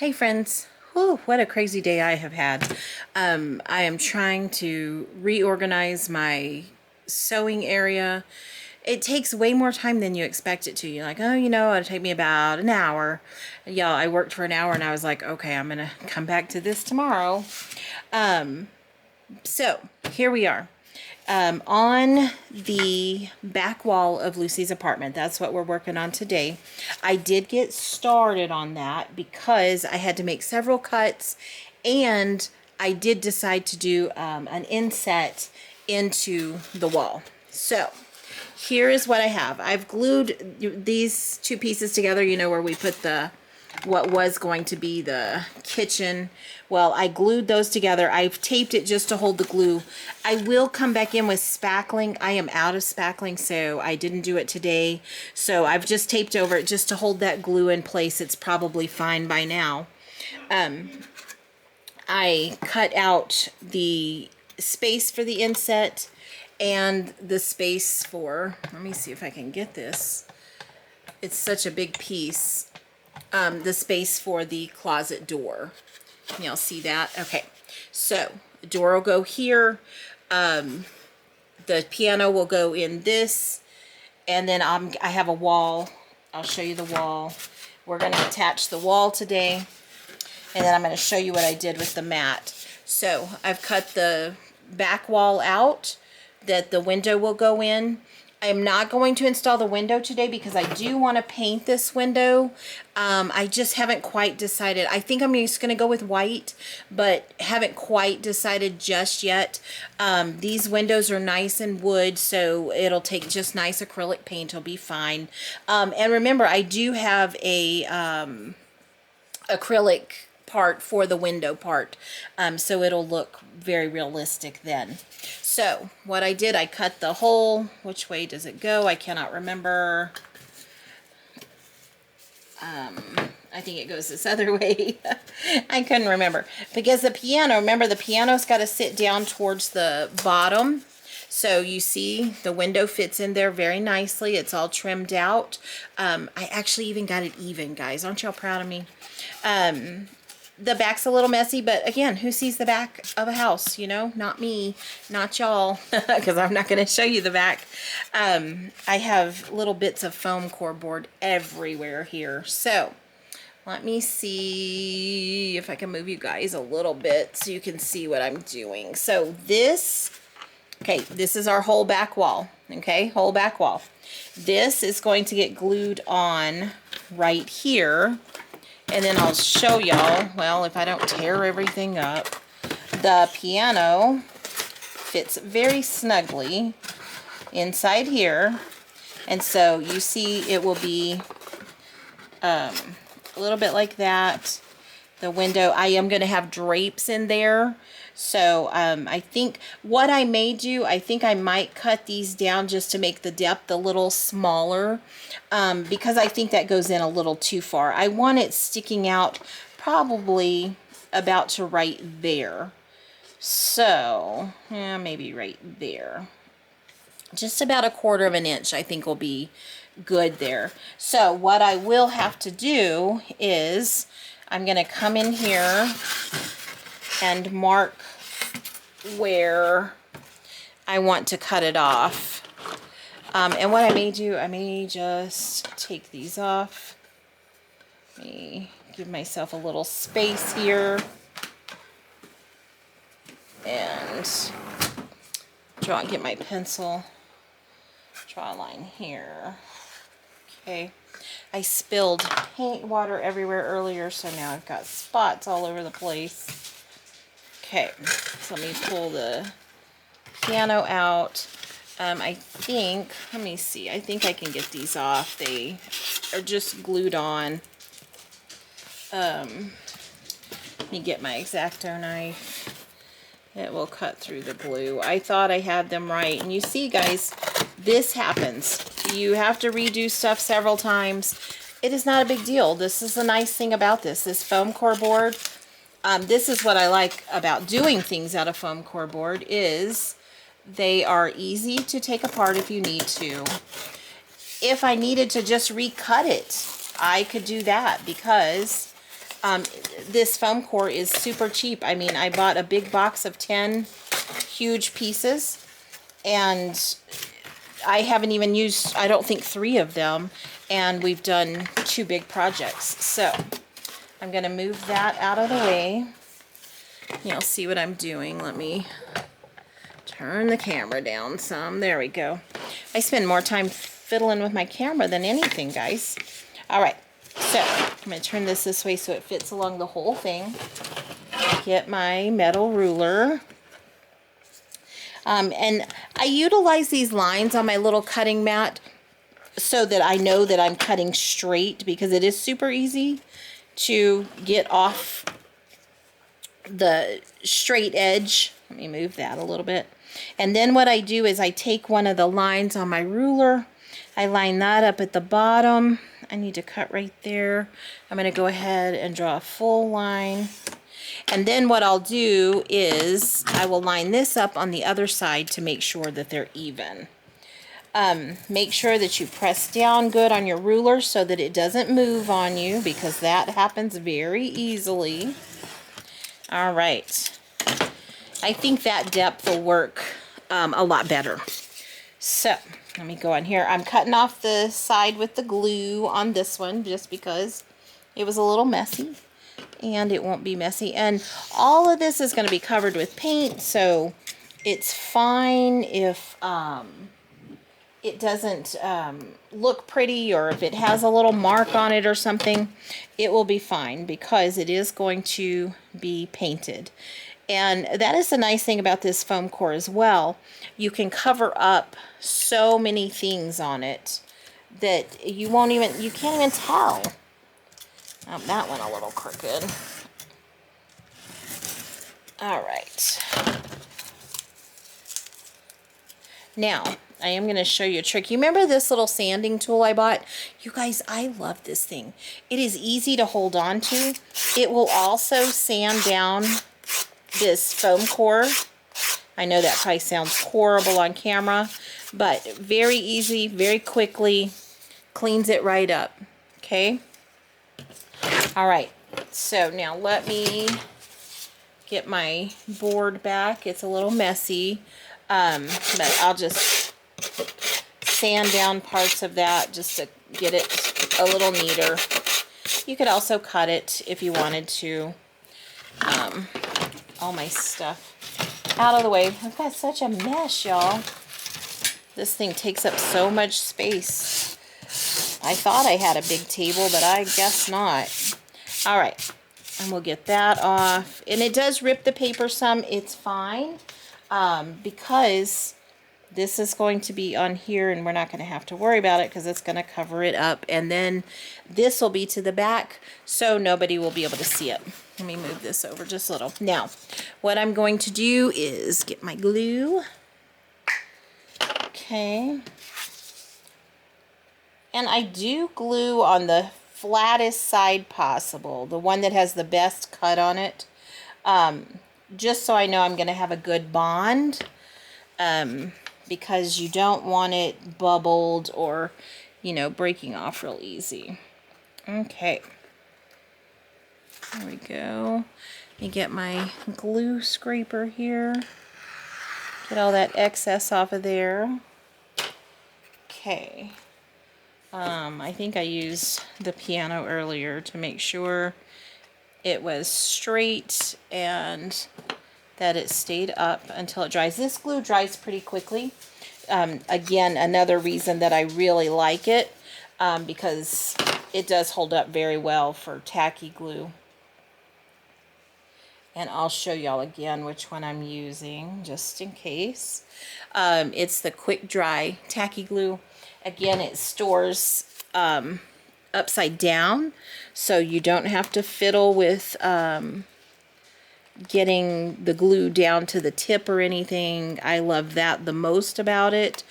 Hey friends, whew, what a crazy day I have had. I am trying to reorganize my sewing area. It takes way more time than you expect it to. You're like, oh, it'll take me about an hour. Y'all, I worked for an hour and I was like, okay, I'm gonna come back to this tomorrow. So here we are. On the back wall of Lucy's apartment. That's what we're working on today. I did get started on that because I had to make several cuts, and I did decide to do an inset into the wall. So here is what I have. I've glued these two pieces together, where we put what was going to be the kitchen. Well, I glued those together. I've taped it just to hold the glue. I will come back in with spackling. I am out of spackling, so I didn't do it today. So I've just taped over it just to hold that glue in place. It's probably fine by now. I cut out the space for the inset and the space for, let me see if I can get this. It's such a big piece. The space for the closet door. Can y'all see that? Okay, so the door will go here. The piano will go in this, and then I have a wall. I'll show you the wall. We're going to attach the wall today, and then I'm going to show you what I did with the mat. So I've cut the back wall out that the window will go in. I'm not going to install the window today because I do want to paint this window. I just haven't quite decided. I think I'm just going to go with white, but haven't quite decided just yet. These windows are nice and wood, so it'll take just nice acrylic paint. It'll be fine. And remember, I do have a acrylic part for the window part, so it'll look very realistic then. So what I did, I cut the hole. Which way does it go? I cannot remember. I think it goes this other way. I couldn't remember because the piano, remember the piano's got to sit down towards the bottom. So you see the window fits in there very nicely. It's all trimmed out. I actually even got it even, guys. Aren't y'all proud of me? The back's a little messy, but again, who sees the back of a house? Not me, not y'all, because I'm not going to show you the back. I have little bits of foam core board everywhere here. So let me see if I can move you guys a little bit so you can see what I'm doing. So this is our whole back wall. Okay, whole back wall. This is going to get glued on right here. And then I'll show y'all, well, if I don't tear everything up, the piano fits very snugly inside here. And so you see it will be a little bit like that. The window, I am going to have drapes in there. So I think what I may do, I think I might cut these down just to make the depth a little smaller, because I think that goes in a little too far. I want it sticking out probably about to right there. So yeah, maybe right there. Just about 1/4 of an inch I think will be good there. So what I will have to do is I'm going to come in here and mark where I want to cut it off. And what I may do, I may just take these off. Let me give myself a little space here. And get my pencil. Draw a line here. Okay. I spilled paint water everywhere earlier, so now I've got spots all over the place. Okay, so let me pull the piano out. I think, let me see, I think I can get these off. They are just glued on. Let me get my X-Acto knife. It will cut through the glue. I thought I had them right. And you see, guys, this happens. You have to redo stuff several times. It is not a big deal. This is the nice thing about this foam core board. This is what I like about doing things out of foam core board is they are easy to take apart if you need to. If I needed to just recut it, I could do that because This foam core is super cheap. I mean, I bought a big box of 10 huge pieces, and I haven't even used, I don't think, 3 of them, and we've done 2 big projects. So I'm going to move that out of the way. You'll see what I'm doing. Let me turn the camera down some. There we go. I spend more time fiddling with my camera than anything, guys. All right, so I'm going to turn this way so it fits along the whole thing. Get my metal ruler. And I utilize these lines on my little cutting mat so that I know that I'm cutting straight, because it is super easy to get off the straight edge. Let me move that a little bit. And then what I do is I take one of the lines on my ruler, I line that up at the bottom. I need to cut right there. I'm going to go ahead and draw a full line. And then what I'll do is I will line this up on the other side to make sure that they're even. Make sure that you press down good on your ruler so that it doesn't move on you, because that happens very easily. All right. I think that depth will work a lot better. So let me go on here. I'm cutting off the side with the glue on this one just because it was a little messy. And it won't be messy, and all of this is going to be covered with paint, so it's fine if it doesn't look pretty, or if it has a little mark on it or something. It will be fine because it is going to be painted. And that is the nice thing about this foam core as well. You can cover up so many things on it that you can't even tell. Oh, that went a little crooked. All right. Now, I am going to show you a trick. You remember this little sanding tool I bought? You guys, I love this thing. It is easy to hold on to. It will also sand down this foam core. I know that probably sounds horrible on camera, but very easy, very quickly, cleans it right up. Okay? All right, so now let me get my board back. It's a little messy, but I'll just sand down parts of that just to get it a little neater. You could also cut it if you wanted to. All my stuff out of the way. I've got such a mess, y'all. This thing takes up so much space. I thought I had a big table, but I guess not. All right, and we'll get that off. And it does rip the paper some. It's fine, because this is going to be on here, and we're not going to have to worry about it because it's going to cover it up. And then this will be to the back, so nobody will be able to see it. Let me move this over just a little. Now, what I'm going to do is get my glue. Okay. And I do glue on the flattest side possible, the one that has the best cut on it, just so I know I'm going to have a good bond, because you don't want it bubbled or, you know, breaking off real easy. Okay, there we go. Let me get my glue scraper here, get all that excess off of there. Okay. I think I used the piano earlier to make sure it was straight and that it stayed up until it dries. This glue dries pretty quickly. Again, another reason that I really like it, because it does hold up very well for tacky glue. And I'll show y'all again which one I'm using, just in case. It's the quick dry tacky glue. Again, it stores upside down, so you don't have to fiddle with getting the glue down to the tip or anything. I love that the most about it,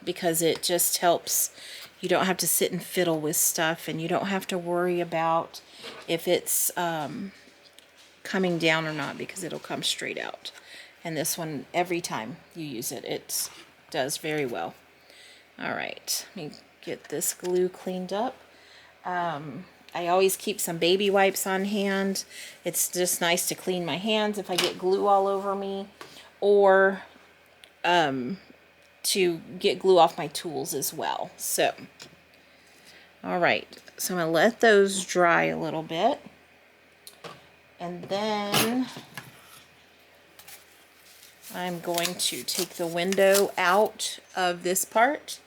because it just helps. You don't have to sit and fiddle with stuff, and you don't have to worry about if it's coming down or not, because it'll come straight out. And this one, every time you use it, it does very well. All right, let me get this glue cleaned up. I always keep some baby wipes on hand. It's just nice to clean my hands if I get glue all over me, or to get glue off my tools as well. So, all right, so I'm gonna let those dry a little bit, and then I'm going to take the window out of this part.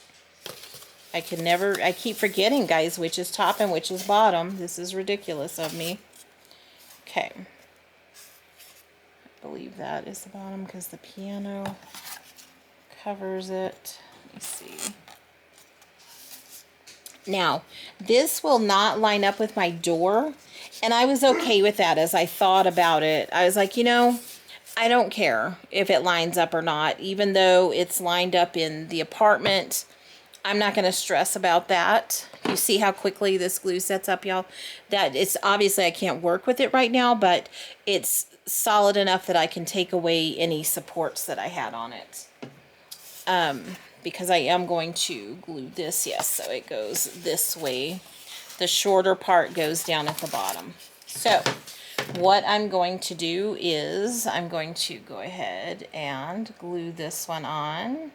I keep forgetting, guys, which is top and which is bottom. This is ridiculous of me. Okay. I believe that is the bottom because the piano covers it. Let me see. Now, this will not line up with my door, and I was okay with that as I thought about it. I was like, you know, I don't care if it lines up or not, even though it's lined up in the apartment. I'm not going to stress about that. You see how quickly this glue sets up, y'all? That it's obviously I can't work with it right now, but it's solid enough that I can take away any supports that I had on it. Because I am going to glue this, yes, so it goes this way. The shorter part goes down at the bottom. So what I'm going to do is I'm going to go ahead and glue this one on.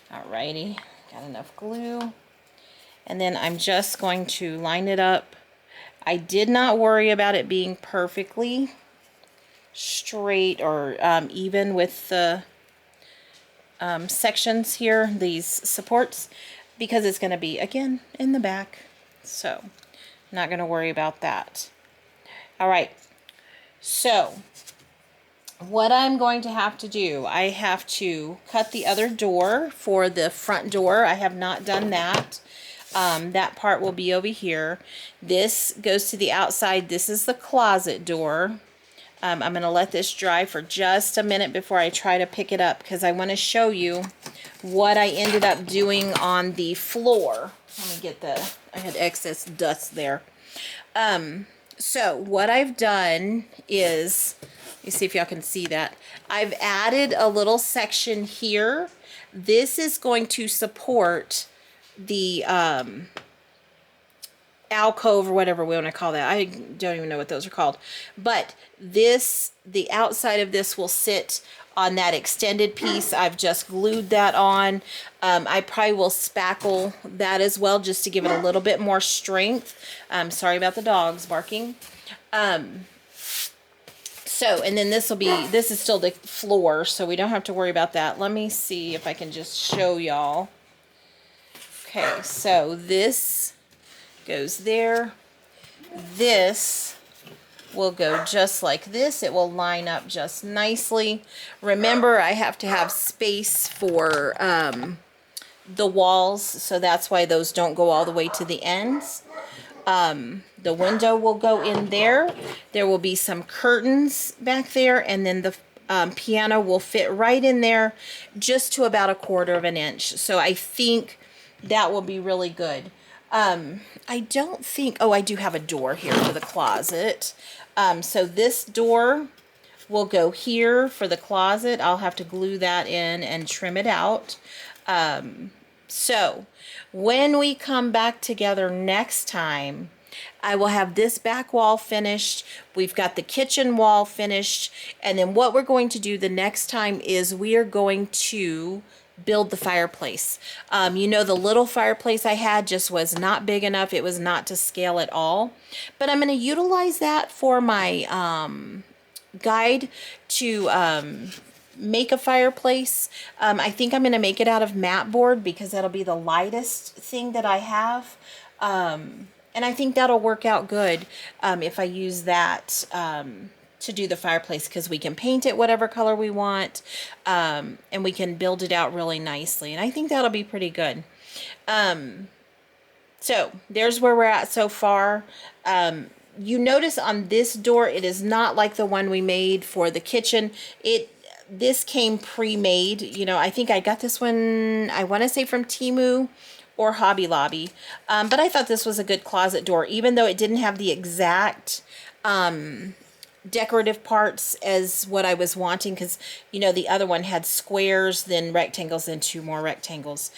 Alrighty, got enough glue. And then I'm just going to line it up. I did not worry about it being perfectly straight or even with the sections here, these supports, because it's going to be, again, in the back. So, not going to worry about that. Alright, so what I'm going to have to do, I have to cut the other door for the front door. I have not done that. That part will be over here. This goes to the outside. This is the closet door. I'm going to let this dry for just a minute before I try to pick it up, because I want to show you what I ended up doing on the floor. Let me get I had excess dust there. So what I've done is, you see if y'all can see that, I've added a little section here. This is going to support the alcove or whatever we want to call that. I don't even know what those are called. But this, the outside of this will sit on that extended piece. I've just glued that on. I probably will spackle that as well just to give it a little bit more strength. Sorry about the dogs barking. So, and then this is still the floor, so we don't have to worry about that. Let me see if I can just show y'all. Okay, so this goes there. This will go just like this. It will line up just nicely. Remember, I have to have space for the walls, so that's why those don't go all the way to the ends. The window will go in there. There will be some curtains back there, and then the piano will fit right in there just to about 1/4 inch. So I think that will be really good. I don't think, oh, I do have a door here for the closet. So this door will go here for the closet. I'll have to glue that in and trim it out. So when we come back together next time, I will have this back wall finished. We've got the kitchen wall finished. And then what we're going to do the next time is we are going to build the fireplace. You know, the little fireplace I had just was not big enough. It was not to scale at all. But I'm going to utilize that for my guide to make a fireplace. I think I'm going to make it out of mat board because that'll be the lightest thing that I have. And I think that'll work out good if I use that to do the fireplace, because we can paint it whatever color we want, and we can build it out really nicely. And I think that'll be pretty good. So there's where we're at so far. You notice on this door, it is not like the one we made for the kitchen. This came pre-made. You know, I think I got this one, I want to say from Temu or Hobby Lobby. But I thought this was a good closet door, even though it didn't have the exact decorative parts as what I was wanting, because you know the other one had squares, then rectangles, then 2 more rectangles.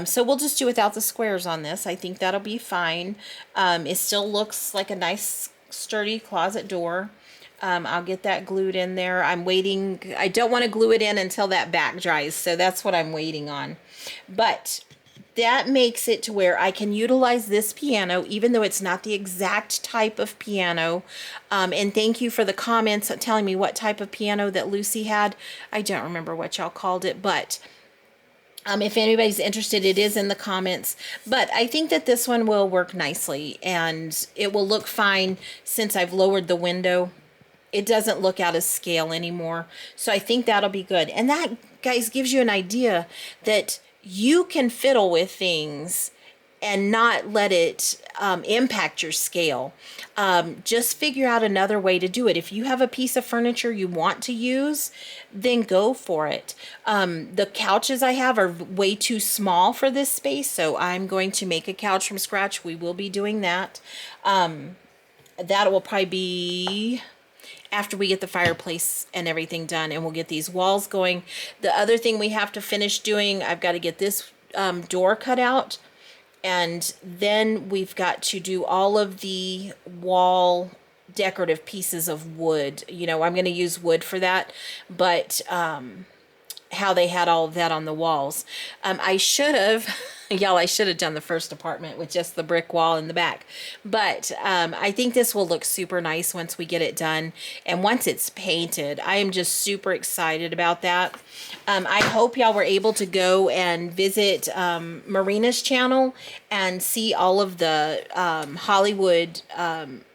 So we'll just do without the squares on this. I think that'll be fine. It still looks like a nice sturdy closet door. I'll get that glued in there. I'm waiting. I don't want to glue it in until that back dries, so that's what I'm waiting on. But that makes it to where I can utilize this piano, even though it's not the exact type of piano. And thank you for the comments telling me what type of piano that Lucy had. I don't remember what y'all called it, but if anybody's interested, it is in the comments. But I think that this one will work nicely, and it will look fine since I've lowered the window. It doesn't look out of scale anymore. So I think that'll be good. And that, guys, gives you an idea that you can fiddle with things and not let it impact your scale. Just figure out another way to do it. If you have a piece of furniture you want to use, then go for it. The couches I have are way too small for this space, so I'm going to make a couch from scratch. We will be doing that. That will probably be after we get the fireplace and everything done, and we'll get these walls going. The other thing we have to finish doing, I've got to get this door cut out, and then we've got to do all of the wall decorative pieces of wood. You know, I'm going to use wood for that, but how they had all of that on the walls. I should have, y'all, I should have done the first apartment with just the brick wall in the back. But I think this will look super nice once we get it done. And once it's painted, I am just super excited about that. I hope y'all were able to go and visit Marina's channel and see all of the Hollywood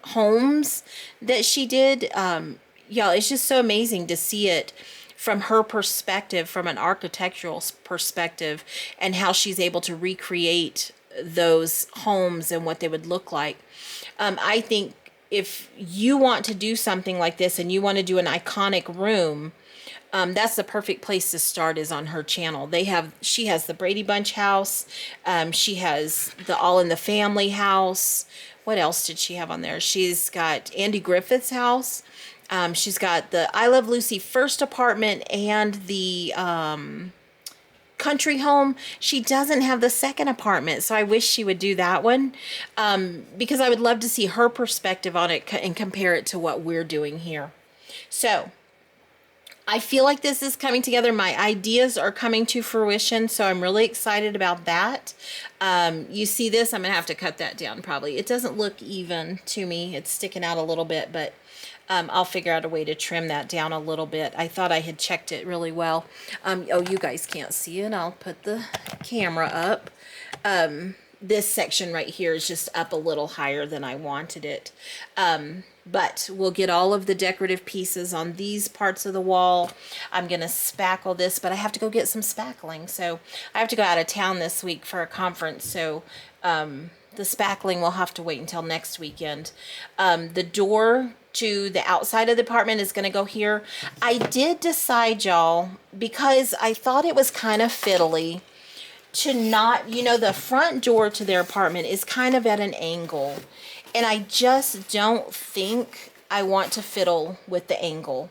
homes that she did. Y'all, it's just so amazing to see it from her perspective, from an architectural perspective, and how she's able to recreate those homes and what they would look like. I think if you want to do something like this and you want to do an iconic room, that's the perfect place to start, is on her channel. She has the Brady Bunch house. She has the All in the Family house. What else did she have on there? She's got Andy Griffith's house. She's got the I Love Lucy first apartment and the country home. She doesn't have the second apartment, so I wish she would do that one, because I would love to see her perspective on it and compare it to what we're doing here. So I feel like this is coming together. My ideas are coming to fruition, so I'm really excited about that. You see this? I'm going to have to cut that down probably. It doesn't look even to me. It's sticking out a little bit, but I'll figure out a way to trim that down a little bit. I thought I had checked it really well. Oh, you guys can't see it. I'll put the camera up. This section right here is just up a little higher than I wanted it. But we'll get all of the decorative pieces on these parts of the wall. I'm going to spackle this, but I have to go get some spackling. So I have to go out of town this week for a conference. So the spackling will have to wait until next weekend. The door to the outside of the apartment is going to go here. I did decide, y'all, because I thought it was kind of fiddly, to not, you know, the front door to their apartment is kind of at an angle. And I just don't think I want to fiddle with the angle.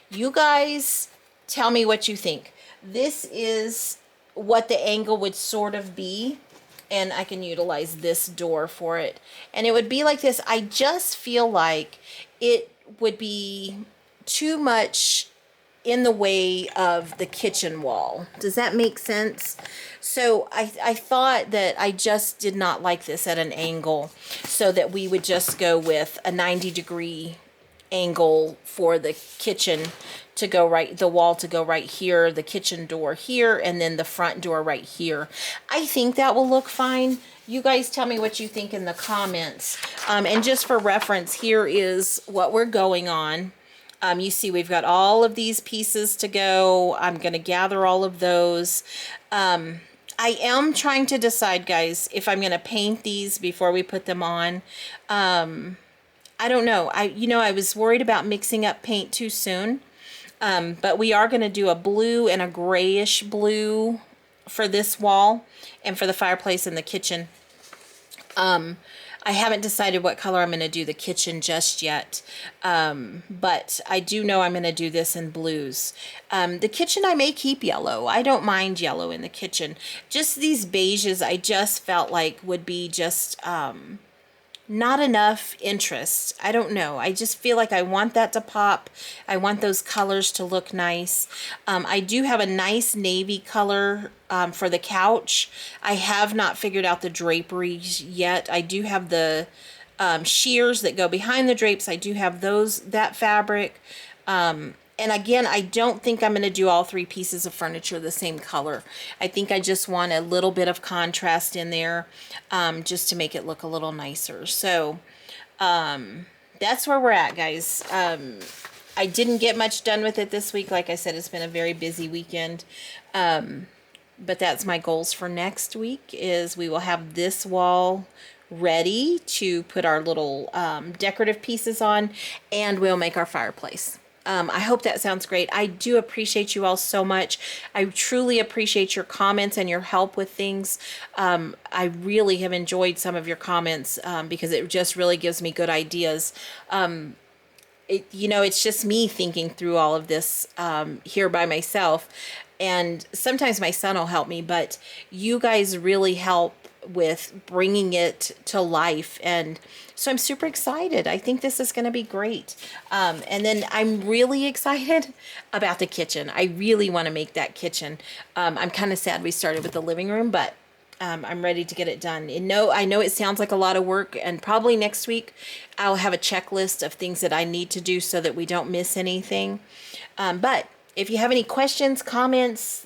You guys tell me what you think. This is what the angle would sort of be. And I can utilize this door for it. And it would be like this. I just feel like it would be too much in the way of the kitchen wall. Does that make sense? So I thought that I just did not like this at an angle, so that we would just go with a 90-degree angle for the kitchen to go right, the wall to go right here, the kitchen door here, and then the front door right here. I think that will look fine. You guys tell me what you think in the comments. And just for reference, here is what we're going on. You see we've got all of these pieces to go. I'm going to gather all of those. I am trying to decide, guys, if I'm going to paint these before we put them on. I don't know. I was worried about mixing up paint too soon. But we are going to do a blue and a grayish blue for this wall and for the fireplace in the kitchen. I haven't decided what color I'm going to do the kitchen just yet, but I do know I'm going to do this in blues. The kitchen I may keep yellow. I don't mind yellow in the kitchen. Just these beiges I just felt like would be just not enough interest. I don't know. I just feel like I want that to pop. I want those colors to look nice. I do have a nice navy color for the couch. I have not figured out the draperies yet. I do have the shears that go behind the drapes. I do have that fabric. And again, I don't think I'm going to do all 3 pieces of furniture the same color. I think I just want a little bit of contrast in there, just to make it look a little nicer. So that's where we're at, guys. I didn't get much done with it this week. Like I said, it's been a very busy weekend. But that's my goals for next week, is we will have this wall ready to put our little decorative pieces on, and we'll make our fireplace. I hope that sounds great. I do appreciate you all so much. I truly appreciate your comments and your help with things. I really have enjoyed some of your comments because it just really gives me good ideas. It's just me thinking through all of this here by myself. And sometimes my son will help me, but you guys really help with bringing it to life. And so I'm super excited. I think this is going to be great. And then I'm really excited about the kitchen. I really want to make that kitchen. I'm kind of sad we started with the living room, but I'm ready to get it done. And I know it sounds like a lot of work, and probably next week I'll have a checklist of things that I need to do so that we don't miss anything. But if you have any questions, comments,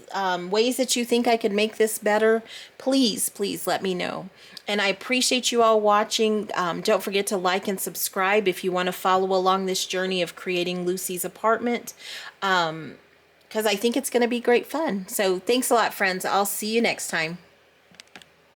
ways that you think I could make this better, please let me know. And I appreciate you all watching. Don't forget to like and subscribe if you want to follow along this journey of creating Lucy's apartment, because I think it's going to be great fun. So thanks a lot, friends. I'll see you next time.